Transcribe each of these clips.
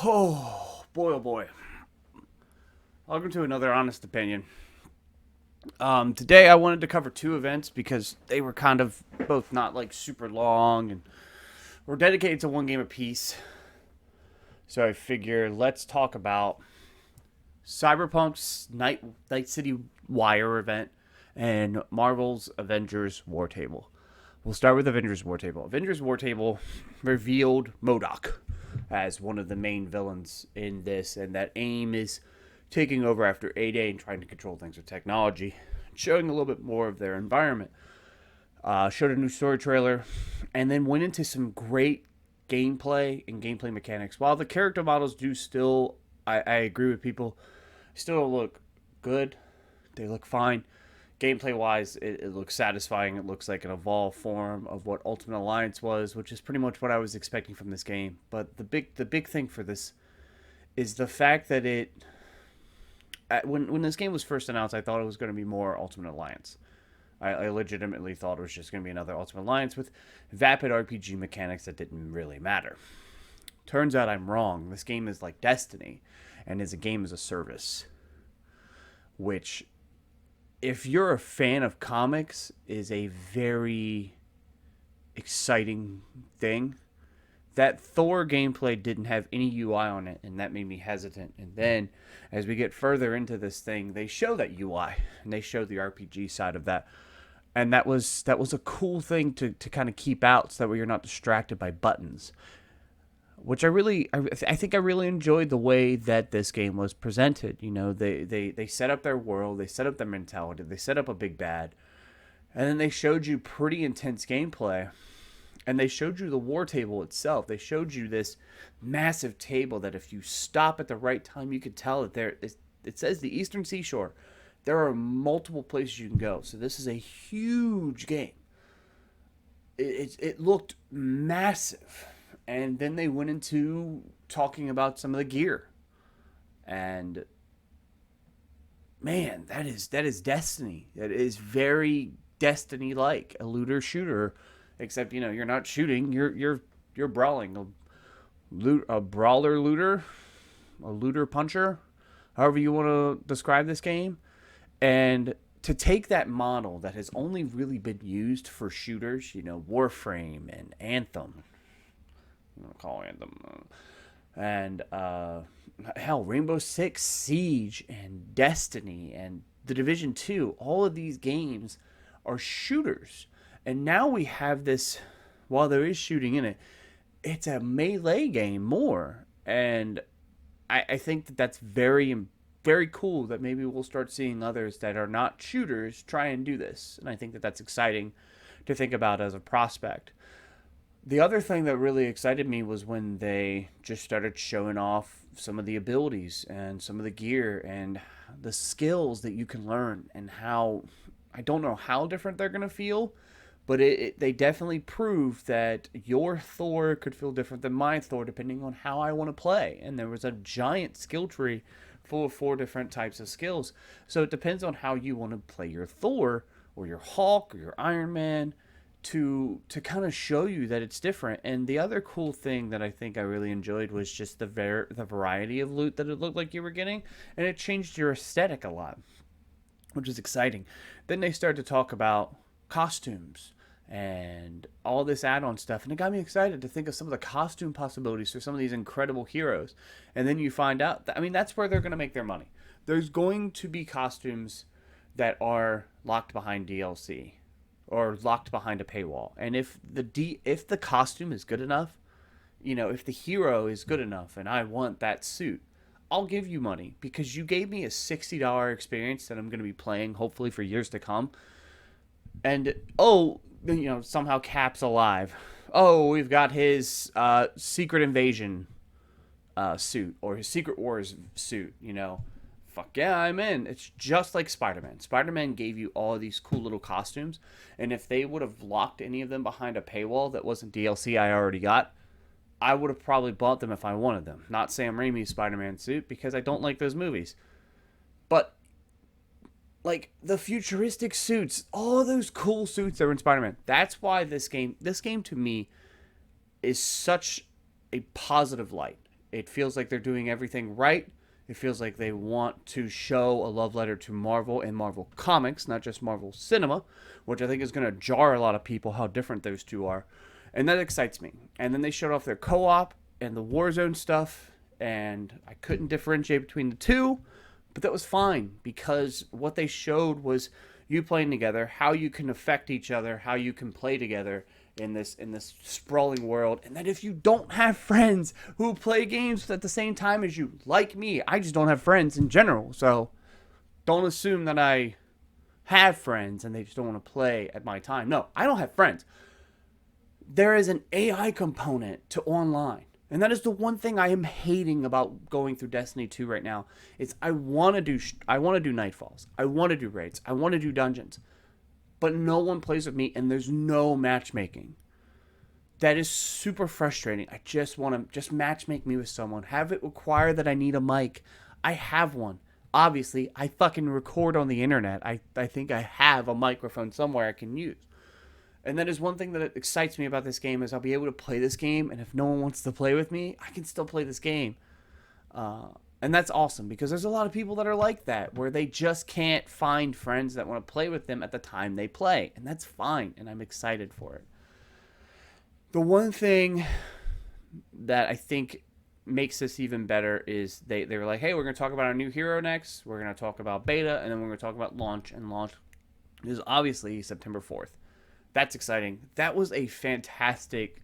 Oh, boy, oh boy. Welcome to another honest opinion. Today I wanted to cover two events because they were kind of both not like super long and were dedicated to one game apiece. So I figure let's talk about Cyberpunk's Night City Wire event and Marvel's Avengers War Table. We'll start with Avengers War Table. Avengers War Table revealed MODOK as one of the main villains in this, and that AIM is taking over after 8A and trying to control things with technology, showing a little bit more of their environment. Showed a new story trailer, and then went into some great gameplay and gameplay mechanics. While the character models do still, I agree with people, still don't look good. They look fine. Gameplay wise, it looks satisfying. It looks like an evolved form of what Ultimate Alliance was, which is pretty much what I was expecting from this game. But the big thing for this is the fact that when this game was first announced, I thought it was going to be more Ultimate Alliance. I legitimately thought it was just going to be another Ultimate Alliance with vapid RPG mechanics that didn't really matter. Turns out I'm wrong. This game is like Destiny, and is a game as a service, which, if you're a fan of comics, is a very exciting thing. That Thor gameplay didn't have any UI on it, and that made me hesitant. And then, as we get further into this thing, they show that UI, and they show the RPG side of that. And that was a cool thing to kind of keep out, so that way you're not distracted by buttons. Which I think I really enjoyed the way that this game was presented. You know, they set up their world, they set up their mentality, they set up a big bad, and then they showed you pretty intense gameplay. And they showed you the war table itself. They showed you this massive table that if you stop at the right time, you could tell that it says the Eastern Seashore. There are multiple places you can go. So this is a huge game. It looked massive. And then they went into talking about some of the gear. And man, that is Destiny. That is very Destiny-like, a looter shooter. Except, you're not shooting, you're brawling. A brawler looter, a looter puncher, however you want to describe this game. And to take that model that has only really been used for shooters, Warframe and Anthem, I'm gonna call Anthem, and hell, Rainbow Six Siege and Destiny and The Division 2, all of these games are shooters. And now we have this, while there is shooting in it, it's a melee game more. And I think that that's very, very cool that maybe we'll start seeing others that are not shooters try and do this. And I think that that's exciting to think about as a prospect. The other thing that really excited me was when they just started showing off some of the abilities and some of the gear and the skills that you can learn, and how, I don't know how different they're going to feel, but they definitely proved that your Thor could feel different than my Thor depending on how I want to play. And there was a giant skill tree full of 4 different types of skills. So it depends on how you want to play your Thor or your Hulk or your Iron Man to kind of show you that it's different. And the other cool thing that I think I really enjoyed was just the variety of loot that it looked like you were getting. And it changed your aesthetic a lot, which is exciting. Then they started to talk about costumes and all this add-on stuff, and it got me excited to think of some of the costume possibilities for some of these incredible heroes. And then you find out that, that's where they're going to make their money. There's going to be costumes that are locked behind DLC or locked behind a paywall. And if the costume is good enough, if the hero is good enough and I want that suit, I'll give you money because you gave me a $60 experience that I'm going to be playing hopefully for years to come. And somehow Cap's alive. Oh, we've got his Secret Invasion suit, or his Secret Wars suit. Fuck yeah, I'm in. It's just like Spider-Man. Spider-Man gave you all of these cool little costumes, and if they would have locked any of them behind a paywall that wasn't DLC I already got, I would have probably bought them if I wanted them. Not Sam Raimi's Spider-Man suit, because I don't like those movies. But like the futuristic suits, all those cool suits that were in Spider-Man. That's why this game to me is such a positive light. It feels like they're doing everything right. It feels like they want to show a love letter to Marvel and Marvel Comics, not just Marvel Cinema, which I think is going to jar a lot of people how different those two are. And that excites me. And then they showed off their co op and the Warzone stuff, and I couldn't differentiate between the two, but that was fine because what they showed was you playing together, how you can affect each other, how you can play together in this sprawling world, and that if you don't have friends who play games at the same time as you, like me, I just don't have friends in general. So don't assume that I have friends and they just don't want to play at my time. No, I don't have friends. There is an AI component to online. And that is the one thing I am hating about going through Destiny 2 right now. Is I want to do Nightfalls. I want to do raids. I want to do dungeons. But no one plays with me and there's no matchmaking. That is super frustrating. I just want to matchmake me with someone. Have it require that I need a mic. I have one. Obviously, I fucking record on the internet. I think I have a microphone somewhere I can use. And that is one thing that excites me about this game is I'll be able to play this game, and if no one wants to play with me, I can still play this game. And that's awesome because there's a lot of people that are like that, where they just can't find friends that want to play with them at the time they play. And that's fine, and I'm excited for it. The one thing that I think makes this even better is they were like, hey, we're going to talk about our new hero next. We're going to talk about beta, and then we're going to talk about launch. And launch is obviously September 4th. That's exciting. That was a fantastic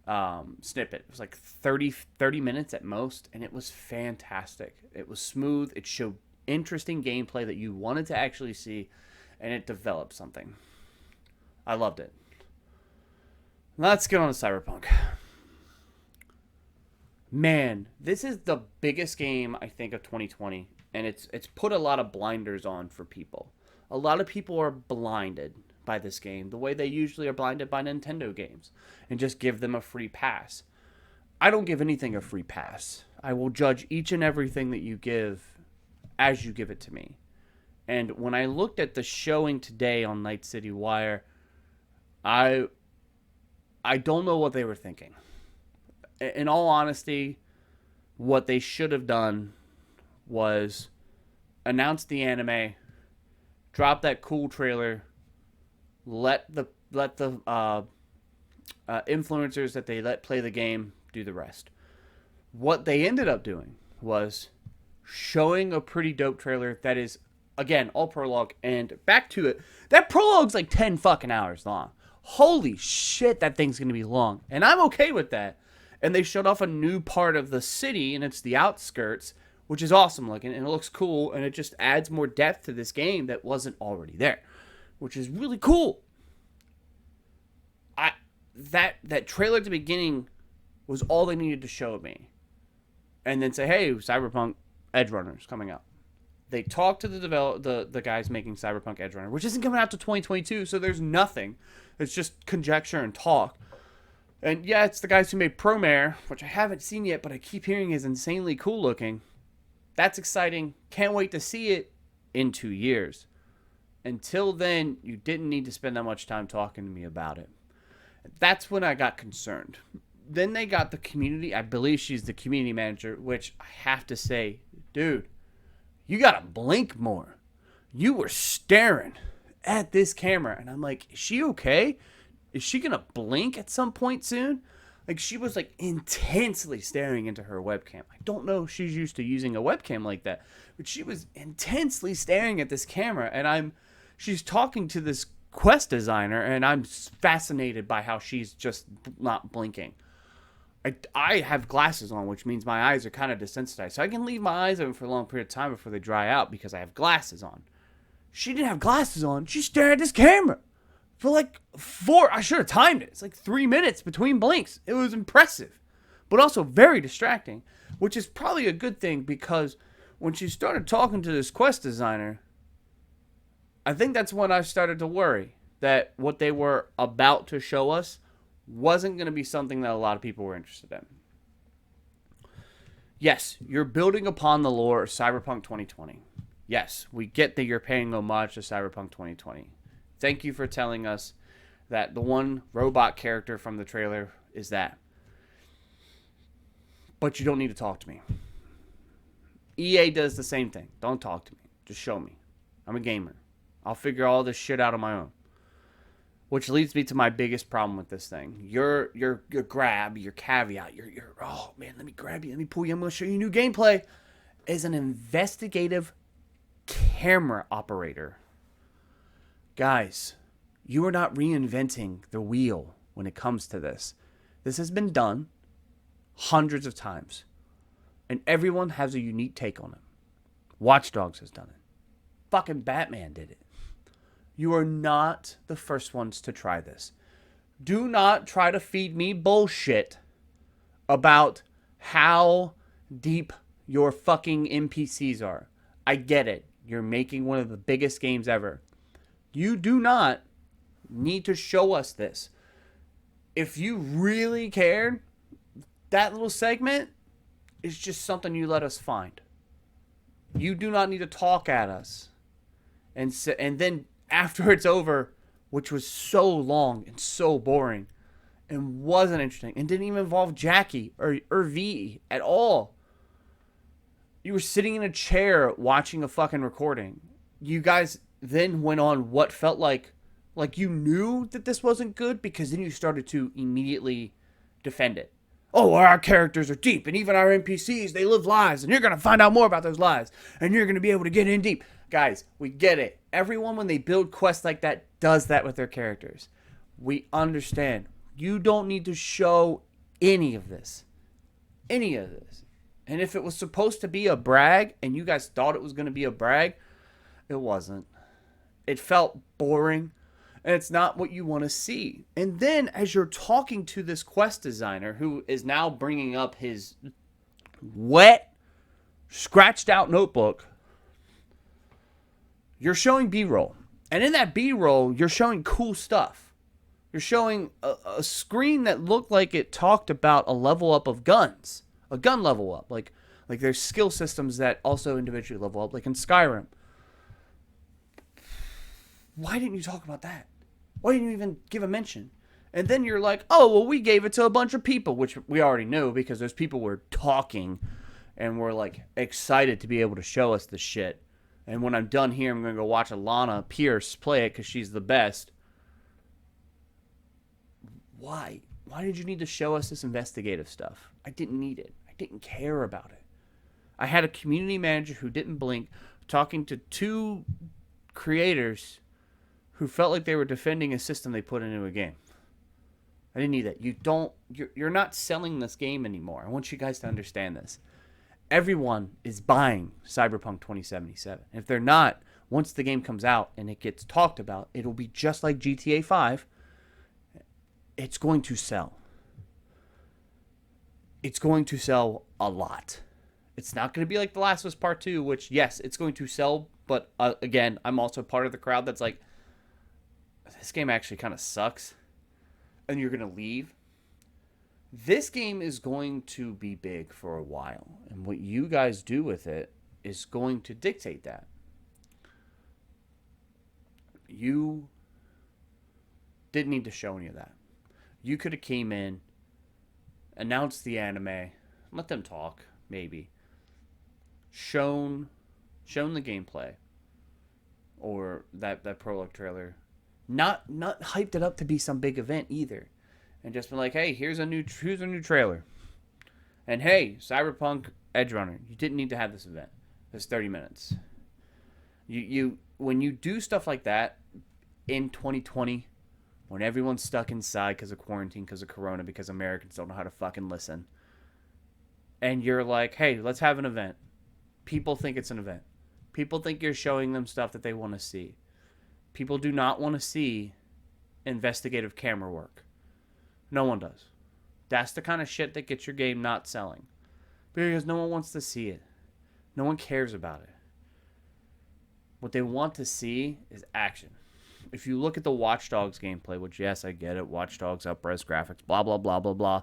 snippet. It was like 30 minutes at most, and it was fantastic. It was smooth. It showed interesting gameplay that you wanted to actually see, and it developed something. I loved it. Let's get on to Cyberpunk. Man, this is the biggest game, I think, of 2020, and it's put a lot of blinders on for people. A lot of people are blinded by this game the way they usually are blinded by Nintendo games and just give them a free pass. I don't give anything a free pass. I will judge each and everything that you give as you give it to me. And when I looked at the showing today on Night City Wire, I don't know what they were thinking. In all honesty, what they should have done was announce the anime, drop that cool trailer, let the influencers that they let play the game do the rest. What they ended up doing was showing a pretty dope trailer that is, again, all prologue, and back to it. That prologue's like 10 fucking hours long. Holy shit, that thing's gonna be long. And I'm okay with that. And they showed off a new part of the city, and it's the outskirts, which is awesome looking, and it looks cool, and it just adds more depth to this game that wasn't already there, which is really cool. That trailer at the beginning was all they needed to show me. And then say, hey, Cyberpunk Edgerunners coming out. They talked to the guys making Cyberpunk Edgerunner, which isn't coming out to 2022, so there's nothing. It's just conjecture and talk. And yeah, it's the guys who made Promare, which I haven't seen yet, but I keep hearing is insanely cool looking. That's exciting. Can't wait to see it in 2 years. Until then, you didn't need to spend that much time talking to me about it. That's when I got concerned. Then they got the community. I believe she's the community manager, which I have to say, dude, you got to blink more. You were staring at this camera. And I'm like, is she okay? Is she going to blink at some point soon? Like, she was like intensely staring into her webcam. I don't know if she's used to using a webcam like that, but she was intensely staring at this camera. And she's talking to this quest designer, and I'm fascinated by how she's just not blinking. I have glasses on, which means my eyes are kind of desensitized. So I can leave my eyes open for a long period of time before they dry out because I have glasses on. She didn't have glasses on. She stared at this camera for like I should have timed it. It's like 3 minutes between blinks. It was impressive, but also very distracting, which is probably a good thing because when she started talking to this quest designer, I think that's when I started to worry that what they were about to show us wasn't going to be something that a lot of people were interested in. Yes, you're building upon the lore of Cyberpunk 2020. Yes, we get that you're paying homage to Cyberpunk 2020. Thank you for telling us that the one robot character from the trailer is that. but you don't need to talk to me. EA does the same thing. Don't talk to me. Just show me. I'm a gamer. I'll figure all this shit out on my own. Which leads me to my biggest problem with this thing. Your grab, your caveat, your oh man, let me grab you, let me pull you, I'm gonna show you new gameplay, is an investigative camera operator. Guys, you are not reinventing the wheel when it comes to this. This has been done hundreds of times. And everyone has a unique take on it. Watch Dogs has done it. Fucking Batman did it. You are not the first ones to try this. Do not try to feed me bullshit about how deep your fucking NPCs are. I get it. You're making one of the biggest games ever. You do not need to show us this. If you really cared, that little segment is just something you let us find. You do not need to talk at us. And then after it's over, which was so long and so boring and wasn't interesting and didn't even involve Jackie or V at all. You were sitting in a chair watching a fucking recording. You guys then went on what felt like you knew that this wasn't good, because then you started to immediately defend it. Oh, our characters are deep, and even our NPCs, they live lives, and you're going to find out more about those lives, and you're going to be able to get in deep. Guys, we get it. Everyone, when they build quests like that, does that with their characters. We understand. You don't need to show any of this. Any of this. And if it was supposed to be a brag, and you guys thought it was going to be a brag, it wasn't. It felt boring. And it's not what you want to see. And then as you're talking to this quest designer, who is now bringing up his wet, scratched out notebook, you're showing B-roll. And in that B-roll, you're showing cool stuff. You're showing a screen that looked like it talked about a level up of guns. A gun level up. Like there's skill systems that also individually level up, like in Skyrim. Why didn't you talk about that? Why didn't you even give a mention? And then you're like, oh, well, we gave it to a bunch of people, which we already knew because those people were talking and were like excited to be able to show us the shit. And when I'm done here, I'm going to go watch Alana Pierce play it because she's the best. Why? Why did you need to show us this investigative stuff? I didn't need it. I didn't care about it. I had a community manager who didn't blink talking to two creators who felt like they were defending a system they put into a game. I didn't need that. You're not selling this game anymore. I want you guys to understand this. Everyone is buying Cyberpunk 2077. And if they're not, once the game comes out and it gets talked about, it'll be just like GTA 5. It's going to sell. It's going to sell a lot. It's not going to be like The Last of Us Part 2, which, yes, it's going to sell. But, again, I'm also part of the crowd that's like, this game actually kind of sucks, and you're going to leave. This game is going to be big for a while, and what you guys do with it is going to dictate that. You didn't need to show any of that. You could have came in, announced the anime, let them talk, maybe, shown the gameplay, or that prologue trailer. Not hyped it up to be some big event either, and just been like, hey, here's a new trailer, and hey, Cyberpunk Edgerunner. You didn't need to have this event. It's 30 minutes. You when you do stuff like that in 2020, when everyone's stuck inside because of quarantine, because of Corona, because Americans don't know how to fucking listen, and you're like, hey, let's have an event. People think it's an event. People think you're showing them stuff that they want to see. People do not want to see investigative camera work. No one does. That's the kind of shit that gets your game not selling. Because no one wants to see it. No one cares about it. What they want to see is action. If you look at the Watch Dogs gameplay, which, yes, I get it, Watch Dogs, up-res graphics, blah, blah, blah, blah, blah.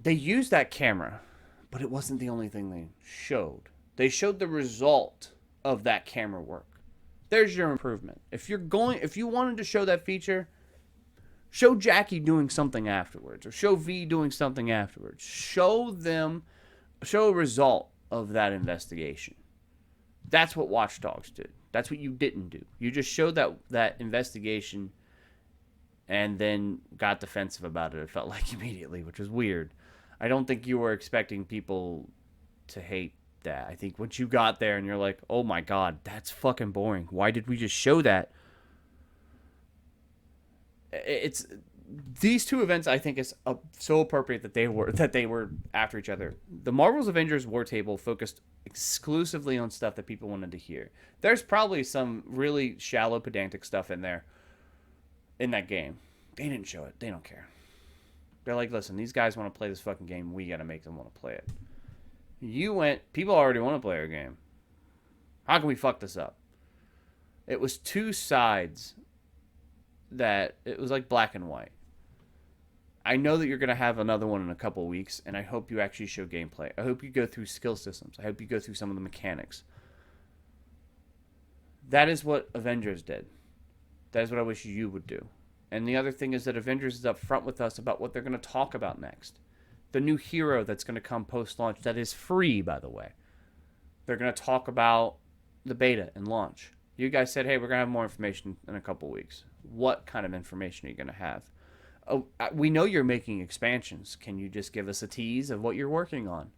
They used that camera, but it wasn't the only thing they showed. They showed the result of that camera work. There's your improvement. If you wanted to show that feature, Show Jackie doing something afterwards, or show V doing something afterwards. Show a result of that investigation. That's what Watch Dogs did. That's what you didn't do. You just showed that investigation and then got defensive about it, it felt like, immediately, which was weird. I don't think you were expecting people to hate that. I think once you got there and you're like, oh my God, that's fucking boring. Why did we just show that? It's these two events. I think is so appropriate that they were after each other. The Marvel's Avengers War Table focused exclusively on stuff that people wanted to hear. There's probably some really shallow, pedantic stuff in there in that game. They didn't show it. They don't care. They're like, listen, these guys want to play this fucking game. We got to make them want to play it. People already want to play our game. How can we fuck this up? It was two sides that it was like black and white. I know that you're going to have another one in a couple of weeks, and I hope you actually show gameplay. I hope you go through skill systems. I hope you go through some of the mechanics. That is what Avengers did. That is what I wish you would do. And the other thing is that Avengers is up front with us about what they're going to talk about next. The new hero that's going to come post-launch that is free, by the way. They're going to talk about the beta and launch. You guys said, hey, we're going to have more information in a couple weeks. What kind of information are you going to have? Oh, we know you're making expansions. Can you just give us a tease of what you're working on?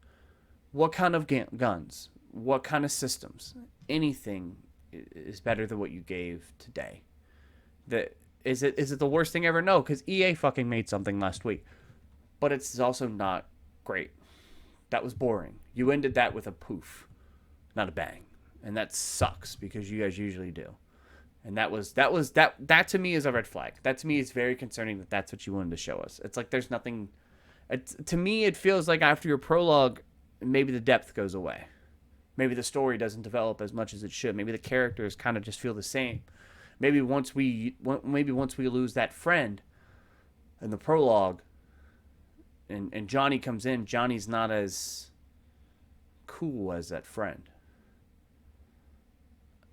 What kind of guns? What kind of systems? Anything is better than what you gave today. Is it the worst thing ever? No, because EA fucking made something last week. But it's also not great. That was boring. You ended that with a poof, not a bang. And that sucks because you guys usually do. And that to me is a red flag. That to me is very concerning that that's what you wanted to show us. It's like there's nothing. To me, it feels like after your prologue, maybe the depth goes away. Maybe the story doesn't develop as much as it should. Maybe the characters kind of just feel the same. Maybe once we lose that friend in the prologue, and Johnny comes in, Johnny's not as cool as that friend.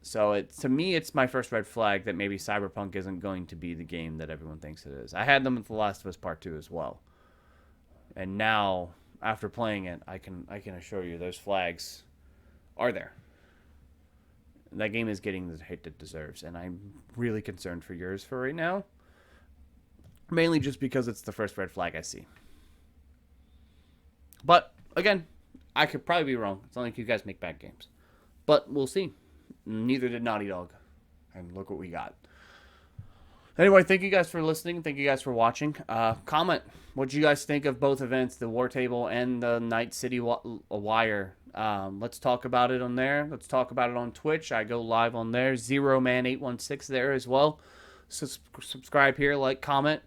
So to me, it's my first red flag that maybe Cyberpunk isn't going to be the game that everyone thinks it is. I had them with The Last of Us Part 2 as well. And now, after playing it, I can assure you those flags are there. That game is getting the hate it deserves, and I'm really concerned for yours for right now. Mainly just because it's the first red flag I see. But, again, I could probably be wrong. It's not like you guys make bad games. But we'll see. Neither did Naughty Dog. And look what we got. Anyway, thank you guys for listening. Thank you guys for watching. Comment what you guys think of both events, the War Table and the Night City Wire. Let's talk about it on there. Let's talk about it on Twitch. I go live on there. ZeroMan816 there as well. Subscribe here, like, comment,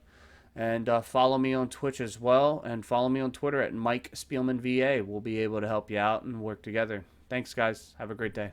and follow me on Twitch as well. And follow me on Twitter at Mike Spielman VA. We'll be able to help you out and work together. Thanks, guys. Have a great day.